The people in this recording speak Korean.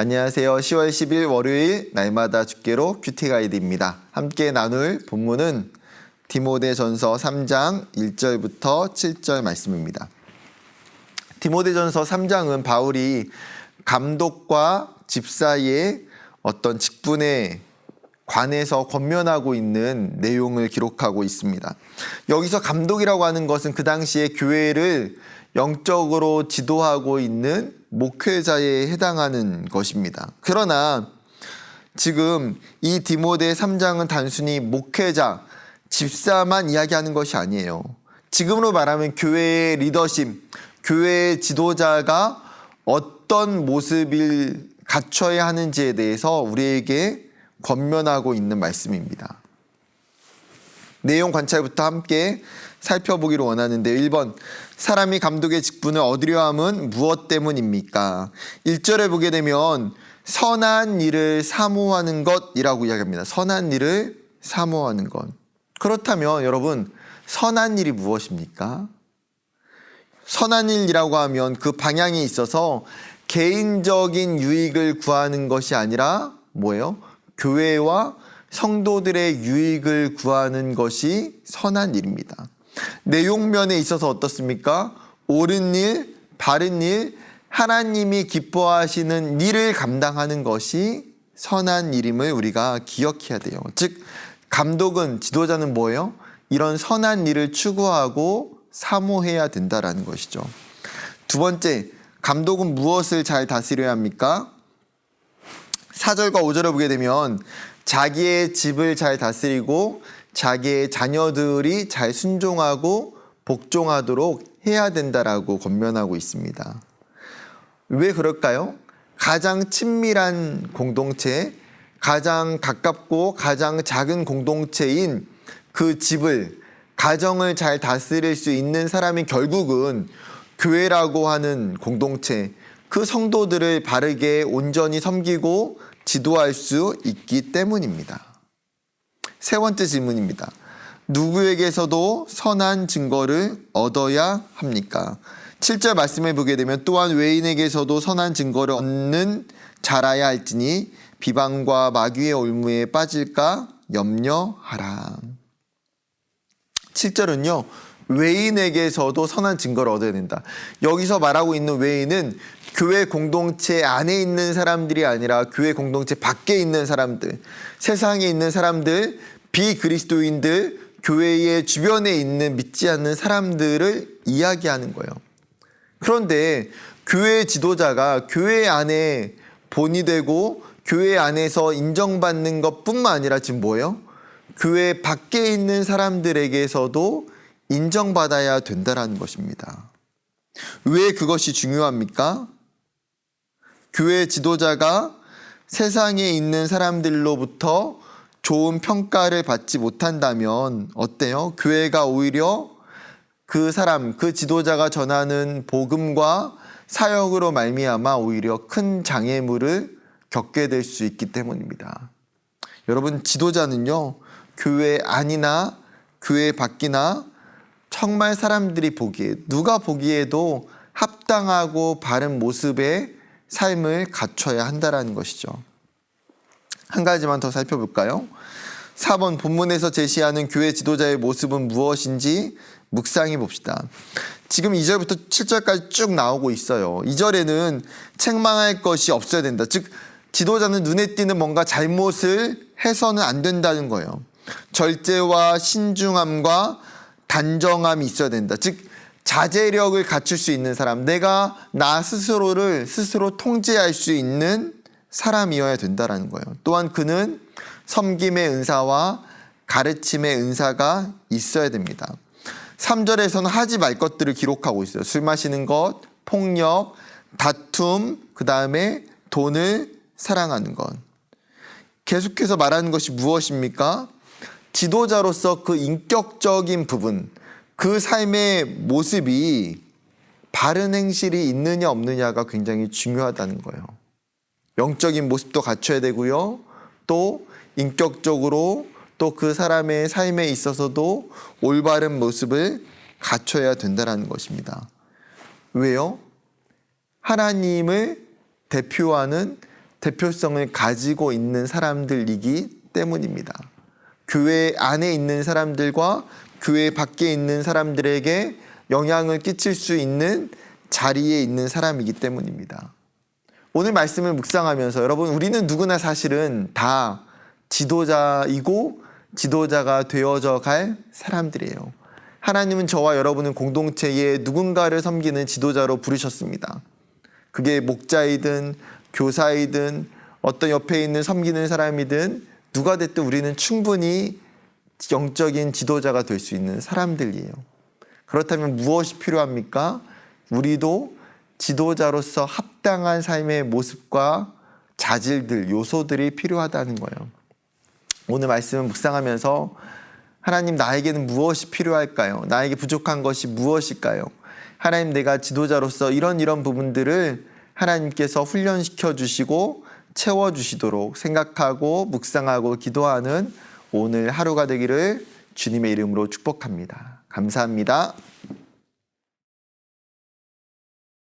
안녕하세요. 10월 10일 월요일 날마다 주께로 큐티 가이드입니다. 함께 나눌 본문은 디모데전서 3장 1절부터 7절 말씀입니다. 디모데전서 3장은 바울이 감독과 집 사이의 어떤 직분에 관해서 권면하고 있는 내용을 기록하고 있습니다. 여기서 감독이라고 하는 것은 그 당시에 교회를 영적으로 지도하고 있는 목회자에 해당하는 것입니다. 그러나 지금 이 디모데 3장은 단순히 목회자, 집사만 이야기하는 것이 아니에요. 지금으로 말하면 교회의 리더십, 교회의 지도자가 어떤 모습을 갖춰야 하는지에 대해서 우리에게 권면하고 있는 말씀입니다. 내용 관찰부터 함께 살펴보기를 원하는데요. 1번, 사람이 감독의 직분을 얻으려 함은 무엇 때문입니까? 1절에 보게 되면 선한 일을 사모하는 것이라고 이야기합니다. 선한 일을 사모하는 것. 그렇다면 여러분, 선한 일이 무엇입니까? 선한 일이라고 하면 그 방향에 있어서 개인적인 유익을 구하는 것이 아니라 뭐예요? 교회와 성도들의 유익을 구하는 것이 선한 일입니다. 내용면에 있어서 어떻습니까? 옳은 일, 바른 일, 하나님이 기뻐하시는 일을 감당하는 것이 선한 일임을 우리가 기억해야 돼요. 즉, 감독은, 지도자는 뭐예요? 이런 선한 일을 추구하고 사모해야 된다라는 것이죠. 두 번째, 감독은 무엇을 잘 다스려야 합니까? 4절과 5절을 보게 되면 자기의 집을 잘 다스리고 자기의 자녀들이 잘 순종하고 복종하도록 해야 된다라고 권면하고 있습니다. 왜 그럴까요? 가장 친밀한 공동체, 가장 가깝고 가장 작은 공동체인 그 집을, 가정을 잘 다스릴 수 있는 사람이 결국은 교회라고 하는 공동체, 그 성도들을 바르게 온전히 섬기고 지도할 수 있기 때문입니다. 세 번째 질문입니다. 누구에게서도 선한 증거를 얻어야 합니까? 7절 말씀을 보게 되면 또한 외인에게서도 선한 증거를 얻는 자라야 할지니 비방과 마귀의 올무에 빠질까 염려하라. 7절은요. 외인에게서도 선한 증거를 얻어야 된다. 여기서 말하고 있는 외인은 교회 공동체 안에 있는 사람들이 아니라 교회 공동체 밖에 있는 사람들, 세상에 있는 사람들, 비그리스도인들, 교회의 주변에 있는 믿지 않는 사람들을 이야기하는 거예요. 그런데 교회 지도자가 교회 안에 본이 되고 교회 안에서 인정받는 것뿐만 아니라 지금 뭐예요? 교회 밖에 있는 사람들에게서도 인정받아야 된다는 것입니다. 왜 그것이 중요합니까? 교회 지도자가 세상에 있는 사람들로부터 좋은 평가를 받지 못한다면 어때요? 교회가 오히려 그 사람, 그 지도자가 전하는 복음과 사역으로 말미암아 오히려 큰 장애물을 겪게 될 수 있기 때문입니다. 여러분, 지도자는요, 교회 안이나 교회 밖이나 정말 사람들이 보기에, 누가 보기에도 합당하고 바른 모습의 삶을 갖춰야 한다는 것이죠. 한 가지만 더 살펴볼까요? 4번 본문에서 제시하는 교회 지도자의 모습은 무엇인지 묵상해 봅시다. 지금 2절부터 7절까지 쭉 나오고 있어요. 2절에는 책망할 것이 없어야 된다. 즉, 지도자는 눈에 띄는 뭔가 잘못을 해서는 안 된다는 거예요. 절제와 신중함과 단정함이 있어야 된다. 즉, 자제력을 갖출 수 있는 사람, 내가 나 스스로를 스스로 통제할 수 있는 사람이어야 된다는 거예요. 또한 그는 섬김의 은사와 가르침의 은사가 있어야 됩니다. 3절에서는 하지 말 것들을 기록하고 있어요. 술 마시는 것, 폭력, 다툼, 그 다음에 돈을 사랑하는 것. 계속해서 말하는 것이 무엇입니까? 지도자로서 그 인격적인 부분, 그 삶의 모습이 바른 행실이 있느냐 없느냐가 굉장히 중요하다는 거예요. 영적인 모습도 갖춰야 되고요. 또 인격적으로 또 그 사람의 삶에 있어서도 올바른 모습을 갖춰야 된다는 것입니다. 왜요? 하나님을 대표하는 대표성을 가지고 있는 사람들이기 때문입니다. 교회 안에 있는 사람들과 교회 밖에 있는 사람들에게 영향을 끼칠 수 있는 자리에 있는 사람이기 때문입니다. 오늘 말씀을 묵상하면서 여러분, 우리는 누구나 사실은 다 지도자이고 지도자가 되어져 갈 사람들이에요. 하나님은 저와 여러분은 공동체에 누군가를 섬기는 지도자로 부르셨습니다. 그게 목자이든 교사이든 어떤 옆에 있는 섬기는 사람이든 누가 됐든 우리는 충분히 영적인 지도자가 될 수 있는 사람들이에요. 그렇다면 무엇이 필요합니까? 우리도 지도자로서 합당한 삶의 모습과 자질들, 요소들이 필요하다는 거예요. 오늘 말씀을 묵상하면서 하나님, 나에게는 무엇이 필요할까요? 나에게 부족한 것이 무엇일까요? 하나님, 내가 지도자로서 이런 부분들을 하나님께서 훈련시켜 주시고 채워주시도록 생각하고 묵상하고 기도하는 오늘 하루가 되기를 주님의 이름으로 축복합니다. 감사합니다.